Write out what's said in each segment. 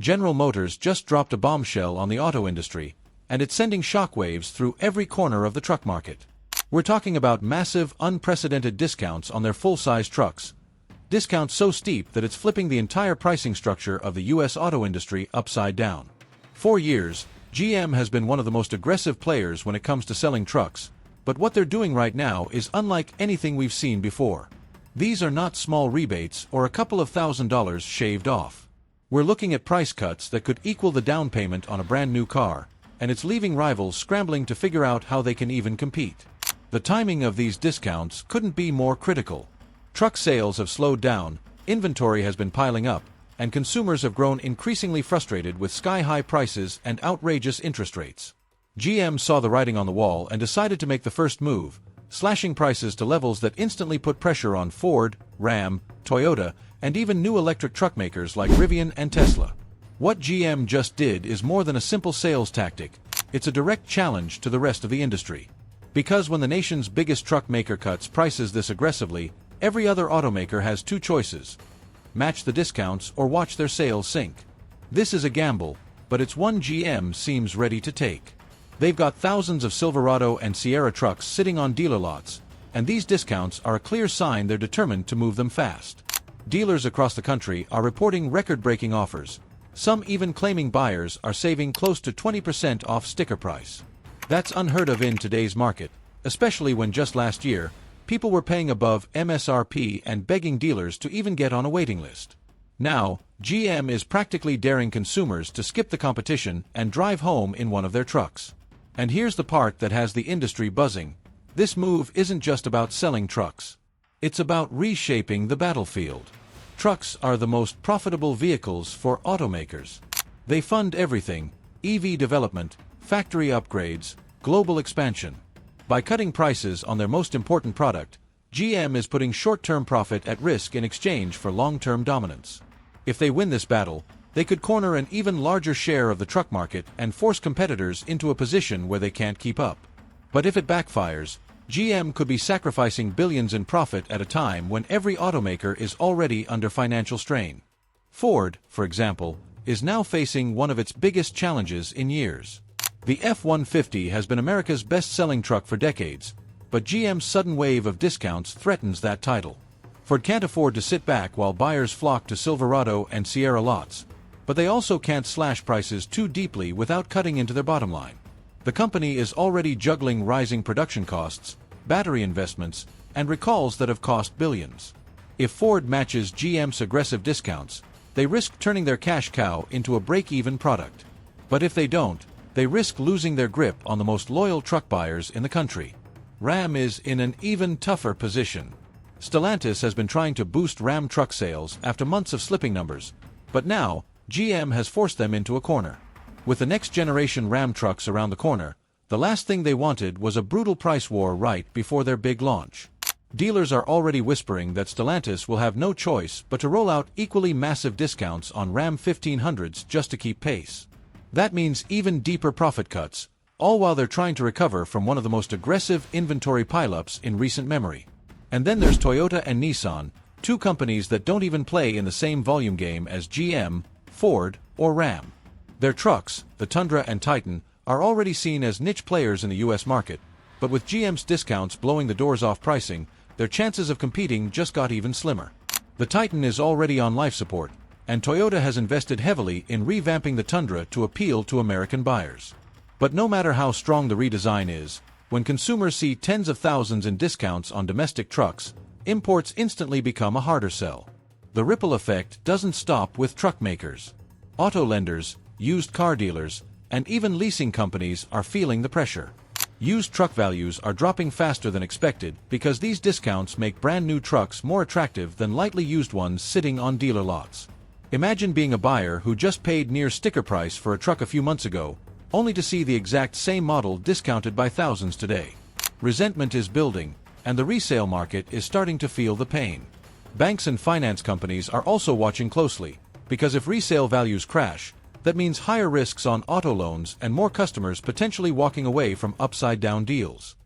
General Motors just dropped a bombshell on the auto industry, and it's sending shockwaves through every corner of the truck market. We're talking about massive, unprecedented discounts on their full-size trucks. Discounts so steep that it's flipping the entire pricing structure of the U.S. auto industry upside down. For years, GM has been one of the most aggressive players when it comes to selling trucks, but what they're doing right now is unlike anything we've seen before. These are not small rebates or a couple of $1,000s shaved off. We're looking at price cuts that could equal the down payment on a brand new car, and it's leaving rivals scrambling to figure out how they can even compete. The timing of these discounts couldn't be more critical. Truck sales have slowed down, inventory has been piling up, and consumers have grown increasingly frustrated with sky-high prices and outrageous interest rates. GM saw the writing on the wall and decided to make the first move, slashing prices to levels that instantly put pressure on Ford, Ram, Toyota, and even new electric truck makers like Rivian and Tesla. What GM just did is more than a simple sales tactic. It's a direct challenge to the rest of the industry. Because when the nation's biggest truck maker cuts prices this aggressively, every other automaker has two choices: match the discounts or watch their sales sink. This is a gamble, but it's one GM seems ready to take. They've got thousands of Silverado and Sierra trucks sitting on dealer lots, and these discounts are a clear sign they're determined to move them fast. Dealers across the country are reporting record-breaking offers, some even claiming buyers are saving close to 20% off sticker price. That's unheard of in today's market, especially when just last year, people were paying above MSRP and begging dealers to even get on a waiting list. Now, GM is practically daring consumers to skip the competition and drive home in one of their trucks. And here's the part that has the industry buzzing. This move isn't just about selling trucks. It's about reshaping the battlefield. Trucks are the most profitable vehicles for automakers. They fund everything: EV development, factory upgrades, global expansion. By cutting prices on their most important product, GM is putting short-term profit at risk in exchange for long-term dominance. If they win this battle, they could corner an even larger share of the truck market and force competitors into a position where they can't keep up. But if it backfires, GM could be sacrificing billions in profit at a time when every automaker is already under financial strain. Ford, for example, is now facing one of its biggest challenges in years. The F-150 has been America's best-selling truck for decades, but GM's sudden wave of discounts threatens that title. Ford can't afford to sit back while buyers flock to Silverado and Sierra lots, but they also can't slash prices too deeply without cutting into their bottom line. The company is already juggling rising production costs, battery investments, and recalls that have cost billions. If Ford matches GM's aggressive discounts, they risk turning their cash cow into a break-even product. But if they don't, they risk losing their grip on the most loyal truck buyers in the country. Ram is in an even tougher position. Stellantis has been trying to boost Ram truck sales after months of slipping numbers, but now, GM has forced them into a corner. With the next-generation Ram trucks around the corner, the last thing they wanted was a brutal price war right before their big launch. Dealers are already whispering that Stellantis will have no choice but to roll out equally massive discounts on Ram 1500s just to keep pace. That means even deeper profit cuts, all while they're trying to recover from one of the most aggressive inventory pileups in recent memory. And then there's Toyota and Nissan, two companies that don't even play in the same volume game as GM, Ford, or Ram. Their trucks, the Tundra and Titan, are already seen as niche players in the U.S. market, but with GM's discounts blowing the doors off pricing, their chances of competing just got even slimmer. The Titan is already on life support, and Toyota has invested heavily in revamping the Tundra to appeal to American buyers. But no matter how strong the redesign is, when consumers see tens of thousands in discounts on domestic trucks, imports instantly become a harder sell. The ripple effect doesn't stop with truck makers. Auto lenders, used car dealers, and even leasing companies are feeling the pressure. Used truck values are dropping faster than expected because these discounts make brand new trucks more attractive than lightly used ones sitting on dealer lots. Imagine being a buyer who just paid near sticker price for a truck a few months ago, only to see the exact same model discounted by thousands today. Resentment is building, and the resale market is starting to feel the pain. Banks and finance companies are also watching closely, because if resale values crash, that means higher risks on auto loans and more customers potentially walking away from upside-down deals.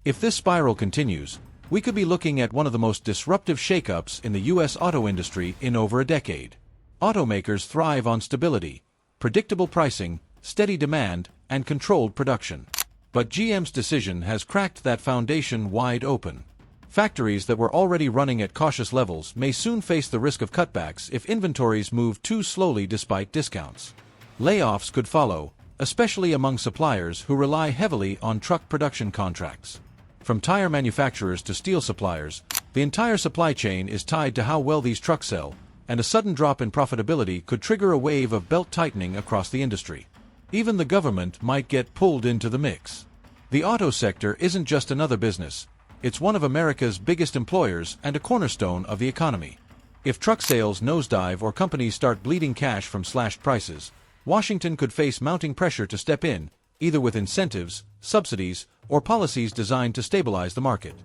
If this spiral continues, we could be looking at one of the most disruptive shakeups in the U.S. auto industry in over a decade. Automakers thrive on stability, predictable pricing, steady demand, and controlled production. But GM's decision has cracked that foundation wide open. Factories that were already running at cautious levels may soon face the risk of cutbacks if inventories move too slowly despite discounts. Layoffs could follow, especially among suppliers who rely heavily on truck production contracts. From tire manufacturers to steel suppliers, the entire supply chain is tied to how well these trucks sell, and a sudden drop in profitability could trigger a wave of belt-tightening across the industry. Even the government might get pulled into the mix. The auto sector isn't just another business. It's one of America's biggest employers and a cornerstone of the economy. If truck sales nosedive or companies start bleeding cash from slashed prices, Washington could face mounting pressure to step in, either with incentives, subsidies, or policies designed to stabilize the market.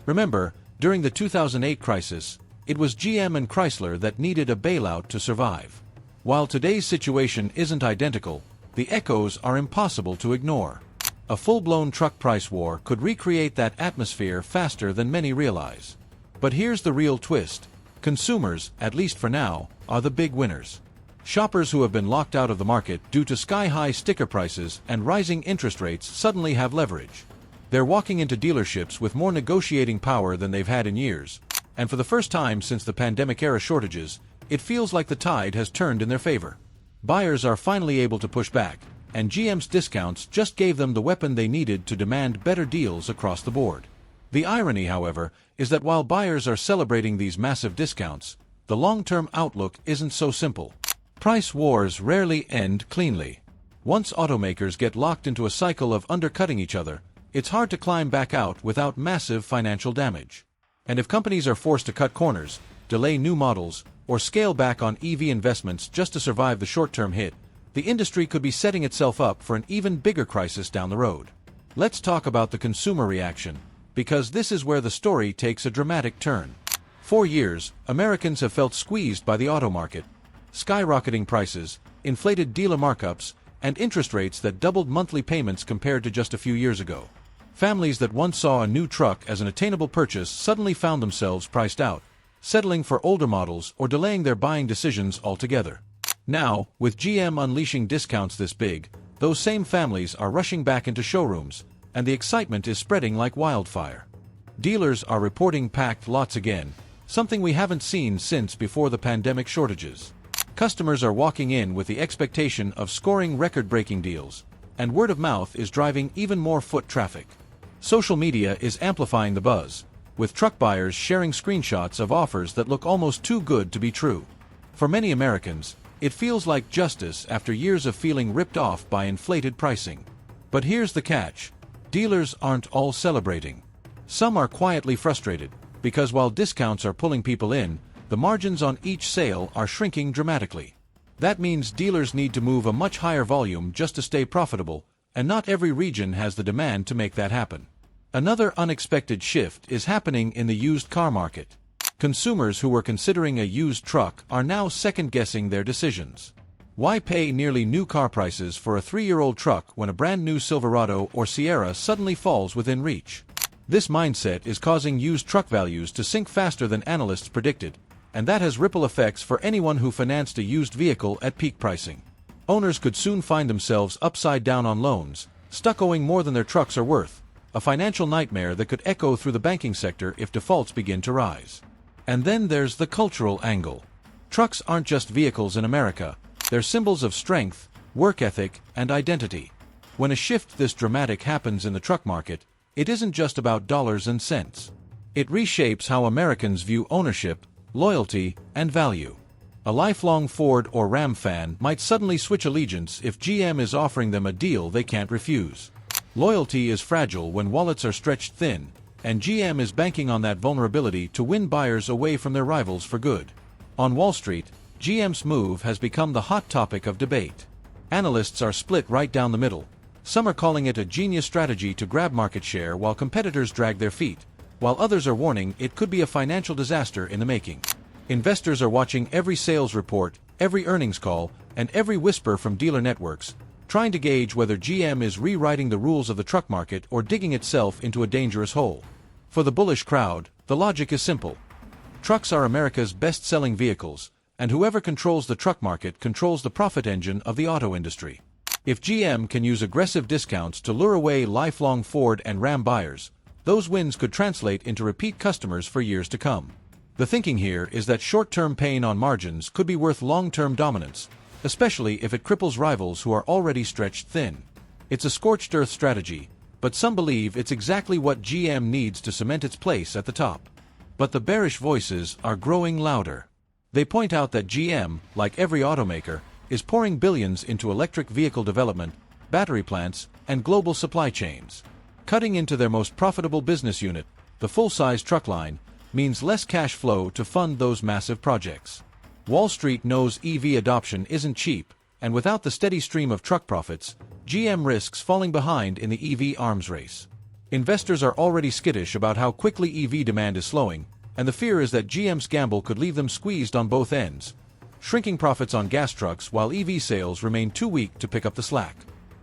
Remember, during the 2008 crisis, it was GM and Chrysler that needed a bailout to survive. While today's situation isn't identical, the echoes are impossible to ignore. A full-blown truck price war could recreate that atmosphere faster than many realize. But here's the real twist. Consumers, at least for now, are the big winners. Shoppers who have been locked out of the market due to sky-high sticker prices and rising interest rates suddenly have leverage. They're walking into dealerships with more negotiating power than they've had in years, and for the first time since the pandemic-era shortages, it feels like the tide has turned in their favor. Buyers are finally able to push back, and GM's discounts just gave them the weapon they needed to demand better deals across the board. The irony, however, is that while buyers are celebrating these massive discounts, the long-term outlook isn't so simple. Price wars rarely end cleanly. Once automakers get locked into a cycle of undercutting each other, it's hard to climb back out without massive financial damage. And if companies are forced to cut corners, delay new models, or scale back on EV investments just to survive the short-term hit, the industry could be setting itself up for an even bigger crisis down the road. Let's talk about the consumer reaction, because this is where the story takes a dramatic turn. For years, Americans have felt squeezed by the auto market. Skyrocketing prices, inflated dealer markups, and interest rates that doubled monthly payments compared to just a few years ago. Families that once saw a new truck as an attainable purchase suddenly found themselves priced out, settling for older models or delaying their buying decisions altogether. Now, with GM unleashing discounts this big, those same families are rushing back into showrooms, and the excitement is spreading like wildfire. Dealers are reporting packed lots again, something we haven't seen since before the pandemic shortages. Customers are walking in with the expectation of scoring record-breaking deals, and word of mouth is driving even more foot traffic. Social media is amplifying the buzz, with truck buyers sharing screenshots of offers that look almost too good to be true. For many Americans, it feels like justice after years of feeling ripped off by inflated pricing. But here's the catch. Dealers aren't all celebrating. Some are quietly frustrated, because while discounts are pulling people in, the margins on each sale are shrinking dramatically. That means dealers need to move a much higher volume just to stay profitable, and not every region has the demand to make that happen. Another unexpected shift is happening in the used car market. Consumers who were considering a used truck are now second-guessing their decisions. Why pay nearly new car prices for a 3-year-old truck when a brand-new Silverado or Sierra suddenly falls within reach? This mindset is causing used truck values to sink faster than analysts predicted, and that has ripple effects for anyone who financed a used vehicle at peak pricing. Owners could soon find themselves upside down on loans, stuck owing more than their trucks are worth, a financial nightmare that could echo through the banking sector if defaults begin to rise. And then there's the cultural angle. Trucks aren't just vehicles in America, they're symbols of strength, work ethic, and identity. When a shift this dramatic happens in the truck market, it isn't just about dollars and cents. It reshapes how Americans view ownership, loyalty, and value. A lifelong Ford or Ram fan might suddenly switch allegiance if GM is offering them a deal they can't refuse. Loyalty is fragile when wallets are stretched thin, and GM is banking on that vulnerability to win buyers away from their rivals for good. On Wall Street, GM's move has become the hot topic of debate. Analysts are split right down the middle. Some are calling it a genius strategy to grab market share while competitors drag their feet, while others are warning it could be a financial disaster in the making. Investors are watching every sales report, every earnings call, and every whisper from dealer networks, trying to gauge whether GM is rewriting the rules of the truck market or digging itself into a dangerous hole. For the bullish crowd, the logic is simple. Trucks are America's best-selling vehicles, And whoever controls the truck market controls the profit engine of the auto industry. If GM can use aggressive discounts to lure away lifelong Ford and Ram buyers, those wins could translate into repeat customers for years to come. The thinking here is that short-term pain on margins could be worth long-term dominance, especially if it cripples rivals who are already stretched thin. It's a scorched earth strategy, but some believe it's exactly what GM needs to cement its place at the top. But the bearish voices are growing louder. They point out that GM, like every automaker, is pouring billions into electric vehicle development, battery plants, and global supply chains. Cutting into their most profitable business unit, the full-size truck line, means less cash flow to fund those massive projects. Wall Street knows EV adoption isn't cheap, and without the steady stream of truck profits, GM risks falling behind in the EV arms race. Investors are already skittish about how quickly EV demand is slowing, and the fear is that GM's gamble could leave them squeezed on both ends, shrinking profits on gas trucks while EV sales remain too weak to pick up the slack.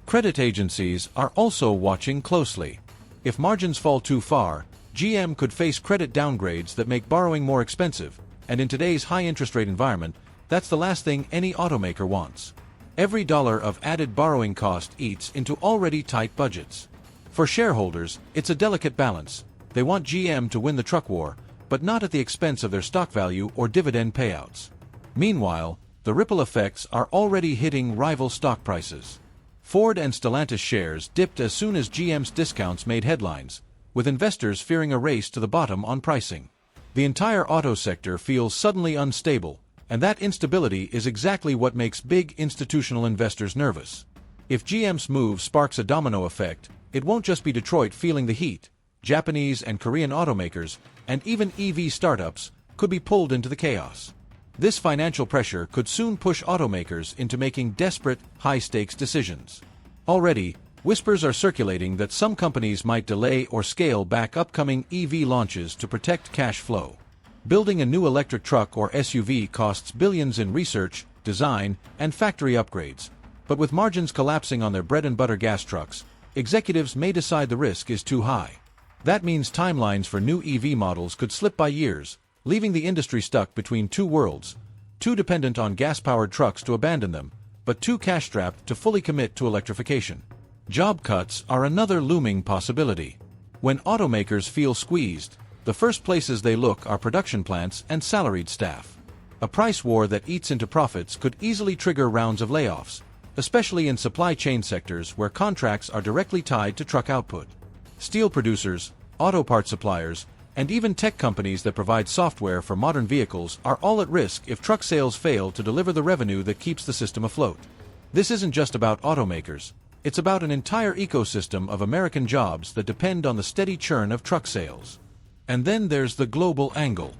Credit agencies are also watching closely. If margins fall too far, GM could face credit downgrades that make borrowing more expensive, and in today's high-interest rate environment, that's the last thing any automaker wants. Every dollar of added borrowing cost eats into already tight budgets. For shareholders, it's a delicate balance. They want GM to win the truck war, but not at the expense of their stock value or dividend payouts. Meanwhile, the ripple effects are already hitting rival stock prices. Ford and Stellantis shares dipped as soon as GM's discounts made headlines, with investors fearing a race to the bottom on pricing. The entire auto sector feels suddenly unstable, and that instability is exactly what makes big institutional investors nervous. If GM's move sparks a domino effect, it won't just be Detroit feeling the heat. Japanese and Korean automakers, and even EV startups, could be pulled into the chaos. This financial pressure could soon push automakers into making desperate, high-stakes decisions. Already, whispers are circulating that some companies might delay or scale back upcoming EV launches to protect cash flow. Building a new electric truck or SUV costs billions in research, design, and factory upgrades. But with margins collapsing on their bread-and-butter gas trucks, executives may decide the risk is too high. That means timelines for new EV models could slip by years, leaving the industry stuck between two worlds, too dependent on gas-powered trucks to abandon them, but too cash-strapped to fully commit to electrification. Job cuts are another looming possibility. When automakers feel squeezed, the first places they look are production plants and salaried staff. A price war that eats into profits could easily trigger rounds of layoffs, especially in supply chain sectors where contracts are directly tied to truck output. Steel producers, auto part suppliers, and even tech companies that provide software for modern vehicles are all at risk if truck sales fail to deliver the revenue that keeps the system afloat. This isn't just about automakers, it's about an entire ecosystem of American jobs that depend on the steady churn of truck sales. And then there's the global angle.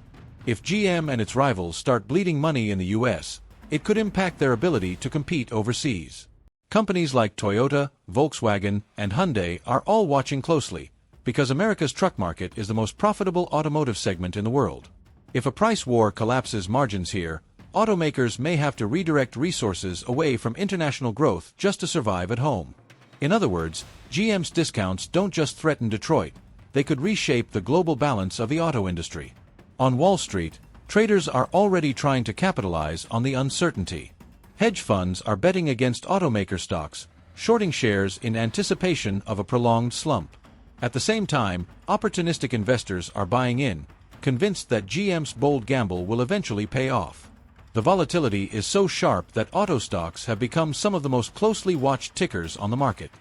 If GM and its rivals start bleeding money in the US, it could impact their ability to compete overseas. Companies like Toyota, Volkswagen, and Hyundai are all watching closely, because America's truck market is the most profitable automotive segment in the world. If a price war collapses margins here, automakers may have to redirect resources away from international growth just to survive at home. In other words, GM's discounts don't just threaten Detroit, they could reshape the global balance of the auto industry. On Wall Street, traders are already trying to capitalize on the uncertainty. Hedge funds are betting against automaker stocks, shorting shares in anticipation of a prolonged slump. At the same time, opportunistic investors are buying in, convinced that GM's bold gamble will eventually pay off. The volatility is so sharp that auto stocks have become some of the most closely watched tickers on the market.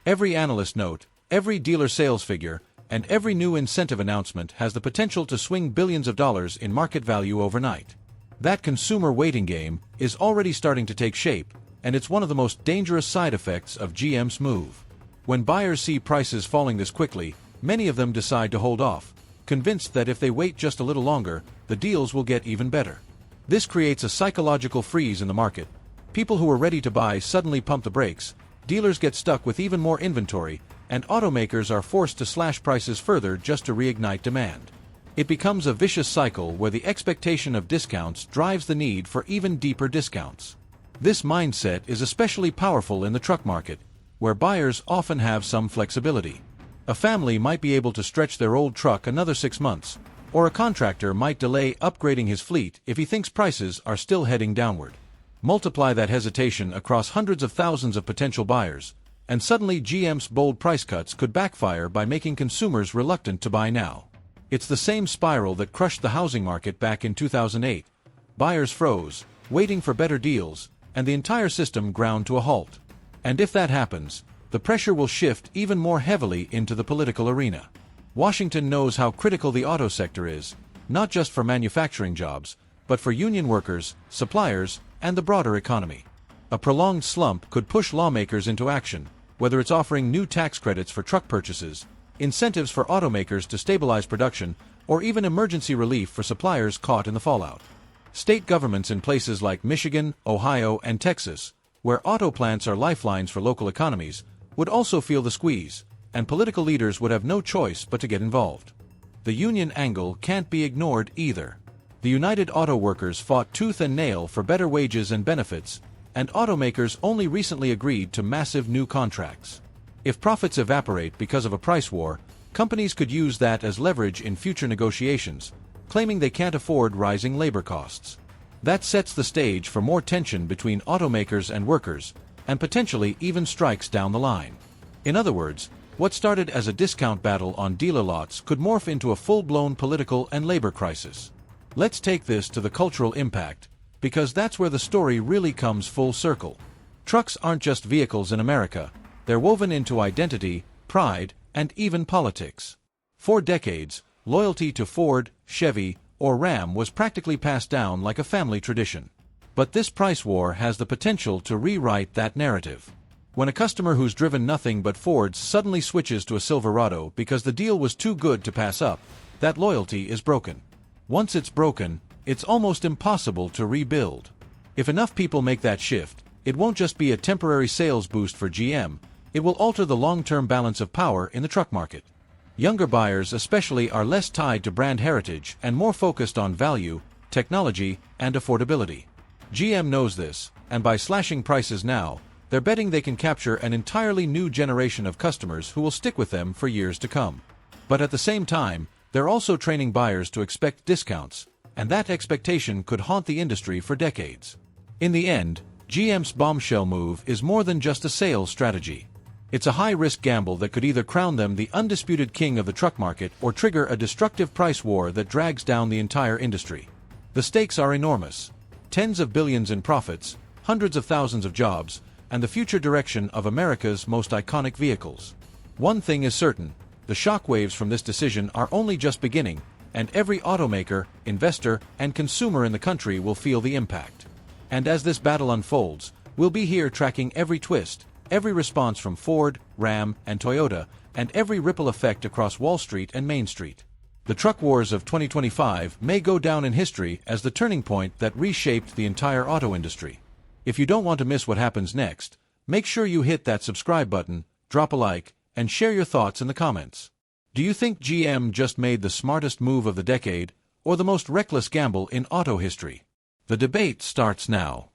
Every analyst note, every dealer sales figure, and every new incentive announcement has the potential to swing billions of dollars in market value overnight. That consumer waiting game is already starting to take shape, and it's one of the most dangerous side effects of GM's move. When buyers see prices falling this quickly, many of them decide to hold off, convinced that if they wait just a little longer, the deals will get even better. This creates a psychological freeze in the market. People who were ready to buy suddenly pump the brakes, dealers get stuck with even more inventory, and automakers are forced to slash prices further just to reignite demand. It becomes a vicious cycle where the expectation of discounts drives the need for even deeper discounts. This mindset is especially powerful in the truck market, where buyers often have some flexibility. A family might be able to stretch their old truck another 6 months, or a contractor might delay upgrading his fleet if he thinks prices are still heading downward. Multiply that hesitation across hundreds of thousands of potential buyers, and suddenly GM's bold price cuts could backfire by making consumers reluctant to buy now. It's the same spiral that crushed the housing market back in 2008. Buyers froze, waiting for better deals, and the entire system ground to a halt. And if that happens, the pressure will shift even more heavily into the political arena. Washington knows how critical the auto sector is, not just for manufacturing jobs, but for union workers, suppliers, and the broader economy. A prolonged slump could push lawmakers into action, whether it's offering new tax credits for truck purchases, incentives for automakers to stabilize production, or even emergency relief for suppliers caught in the fallout. State governments in places like Michigan, Ohio, and Texas, where auto plants are lifelines for local economies, would also feel the squeeze, and political leaders would have no choice but to get involved. The union angle can't be ignored either. The United Auto Workers fought tooth and nail for better wages and benefits, and automakers only recently agreed to massive new contracts. If profits evaporate because of a price war, companies could use that as leverage in future negotiations, claiming they can't afford rising labor costs. That sets the stage for more tension between automakers and workers, and potentially even strikes down the line. In other words, what started as a discount battle on dealer lots could morph into a full-blown political and labor crisis. Let's take this to the cultural impact, because that's where the story really comes full circle. Trucks aren't just vehicles in America, they're woven into identity, pride, and even politics. For decades, loyalty to Ford, Chevy, or Ram was practically passed down like a family tradition. But this price war has the potential to rewrite that narrative. When a customer who's driven nothing but Fords suddenly switches to a Silverado because the deal was too good to pass up, that loyalty is broken. Once it's broken, it's almost impossible to rebuild. If enough people make that shift, it won't just be a temporary sales boost for GM, it will alter the long-term balance of power in the truck market. Younger buyers especially are less tied to brand heritage and more focused on value, technology, and affordability. GM knows this, and by slashing prices now, they're betting they can capture an entirely new generation of customers who will stick with them for years to come. But at the same time, they're also training buyers to expect discounts, and that expectation could haunt the industry for decades. In the end, GM's bombshell move is more than just a sales strategy. It's a high-risk gamble that could either crown them the undisputed king of the truck market or trigger a destructive price war that drags down the entire industry. The stakes are enormous: tens of billions in profits, hundreds of thousands of jobs, and the future direction of America's most iconic vehicles. One thing is certain: the shockwaves from this decision are only just beginning, and every automaker, investor, and consumer in the country will feel the impact. And as this battle unfolds, we'll be here tracking every twist, every response from Ford, Ram, and Toyota, and every ripple effect across Wall Street and Main Street. The truck wars of 2025 may go down in history as the turning point that reshaped the entire auto industry. If you don't want to miss what happens next, make sure you hit that subscribe button, drop a like, and share your thoughts in the comments. Do you think GM just made the smartest move of the decade, or the most reckless gamble in auto history? The debate starts now.